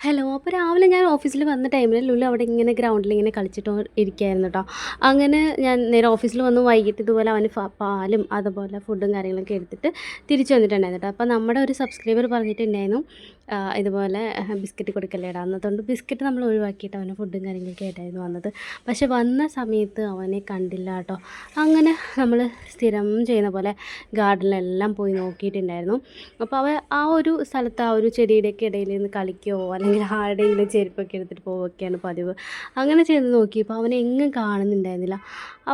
Hello. അപ്പോൾ രാവിലെ ഞാൻ ഓഫീസിൽ വന്ന ടൈമിൽ ലുലു അവിടെ ഇങ്ങനെ ഗ്രൗണ്ടിൽ ഇങ്ങനെ കളിച്ചിട്ട് ഇരിക്കുകയായിരുന്നു കേട്ടോ. അങ്ങനെ ഞാൻ നേരെ ഓഫീസിൽ വന്ന് വൈകിട്ട് ഇതുപോലെ അവന് പാലും അതുപോലെ ഫുഡും കാര്യങ്ങളൊക്കെ എടുത്തിട്ട് തിരിച്ചു വന്നിട്ടുണ്ടായിരുന്നു കേട്ടോ. അപ്പോൾ നമ്മുടെ ഒരു സബ്സ്ക്രൈബർ പറഞ്ഞിട്ടുണ്ടായിരുന്നു ഇതുപോലെ ബിസ്ക്കറ്റ് കൊടുക്കല്ലേടാ എന്നതുകൊണ്ട് ബിസ്ക്കറ്റ് നമ്മൾ ഒഴിവാക്കിയിട്ട് അവന് ഫുഡും കാര്യങ്ങളൊക്കെ ആയിട്ടായിരുന്നു വന്നത്. പക്ഷെ വന്ന സമയത്ത് അവനെ കണ്ടില്ല കേട്ടോ. അങ്ങനെ നമ്മൾ സ്ഥിരം ചെയ്യുന്ന പോലെ ഗാർഡനിലെല്ലാം പോയി നോക്കിയിട്ടുണ്ടായിരുന്നു. അപ്പോൾ അവൻ ആ ഒരു സ്ഥലത്ത് ആ ഒരു ചെടിയുടെയൊക്കെ ഇടയിൽ നിന്ന് കളിക്കുകയോ അല്ലെങ്കിൽ ആരുടെയെങ്കിലും ചെരുപ്പൊക്കെ എടുത്തിട്ട് പോവുകയൊക്കെയാണ് പതിവ്. അങ്ങനെ ചെയ്ത് നോക്കിയപ്പോൾ അവനെ എങ്ങും കാണുന്നുണ്ടായിരുന്നില്ല.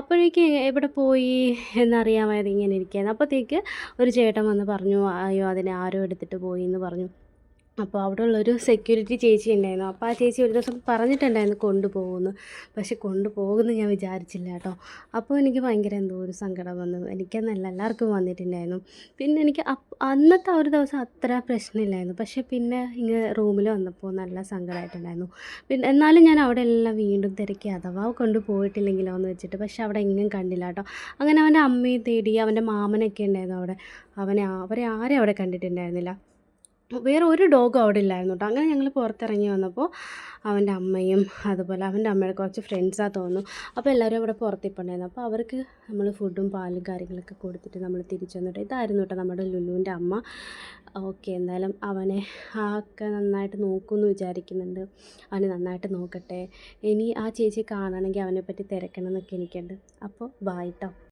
അപ്പോഴേക്ക് എവിടെ പോയി എന്നറിയാൻ വയ്യാതെ ഇങ്ങനെ ഇരിക്കുകയായിരുന്നു. അപ്പോഴത്തേക്ക് ഒരു ചേട്ടൻ വന്ന് പറഞ്ഞു, അയ്യോ അതിനെ ആരോ എടുത്തിട്ട് പോയി എന്ന് പറഞ്ഞു. അപ്പോൾ അവിടെ ഉള്ളൊരു സെക്യൂരിറ്റി ചേച്ചി ഉണ്ടായിരുന്നു. അപ്പോൾ ആ ചേച്ചി ഒരു ദിവസം പറഞ്ഞിട്ടുണ്ടായിരുന്നു കൊണ്ടുപോകുമെന്ന്. പക്ഷെ കൊണ്ടുപോകുമെന്ന് ഞാൻ വിചാരിച്ചില്ല കേട്ടോ. അപ്പോൾ എനിക്ക് ഭയങ്കര എന്തോ ഒരു സങ്കടം വന്നു. എനിക്കെന്നല്ല എല്ലാവർക്കും വന്നിട്ടുണ്ടായിരുന്നു. പിന്നെ എനിക്ക് അന്നത്തെ ആ ഒരു ദിവസം അത്ര പ്രശ്നമില്ലായിരുന്നു. പക്ഷേ പിന്നെ ഇങ്ങനെ റൂമിൽ വന്നപ്പോൾ നല്ല സങ്കടമായിട്ടുണ്ടായിരുന്നു. പിന്നെ എന്നാലും ഞാൻ അവിടെ എല്ലാം വീണ്ടും തിരക്കി അഥവാ കൊണ്ടുപോയിട്ടില്ലെങ്കിലോ എന്ന് വെച്ചിട്ട്. പക്ഷെ അവിടെ എങ്ങും കണ്ടില്ല കേട്ടോ. അങ്ങനെ അവൻ്റെ അമ്മയെ തേടി അവൻ്റെ മാമനൊക്കെ ഉണ്ടായിരുന്നു അവിടെ. അവരെ ആരും അവിടെ കണ്ടിട്ടുണ്ടായിരുന്നില്ല. വേറെ ഒരു ഡോഗും അവിടെ ഇല്ലായിരുന്നു കേട്ടോ. അങ്ങനെ ഞങ്ങൾ പുറത്തിറങ്ങി വന്നപ്പോൾ അവൻ്റെ അമ്മയും അതുപോലെ അവൻ്റെ അമ്മയുടെ കുറച്ച് ഫ്രണ്ട്സാണ് തോന്നുന്നു. അപ്പോൾ എല്ലാവരും അവിടെ പുറത്തിപ്പുണ്ടായിരുന്നു. അപ്പോൾ അവർക്ക് നമ്മൾ ഫുഡും പാലും കാര്യങ്ങളൊക്കെ കൊടുത്തിട്ട് നമ്മൾ തിരിച്ചു വന്നിട്ട് ഇതായിരുന്നു കേട്ടോ നമ്മുടെ ലുലുവിൻ്റെ അമ്മ. ഓക്കെ, എന്തായാലും അവനെ ഒക്കെ നന്നായിട്ട് നോക്കുമെന്ന് വിചാരിക്കുന്നുണ്ട്. അവനെ നന്നായിട്ട് നോക്കട്ടെ. ഇനി ആ ചേച്ചി കാണണമെങ്കിൽ അവനെപ്പറ്റി തിരക്കണം എന്നൊക്കെ എനിക്കുണ്ട്. അപ്പോൾ ബായ് ട്ടോ.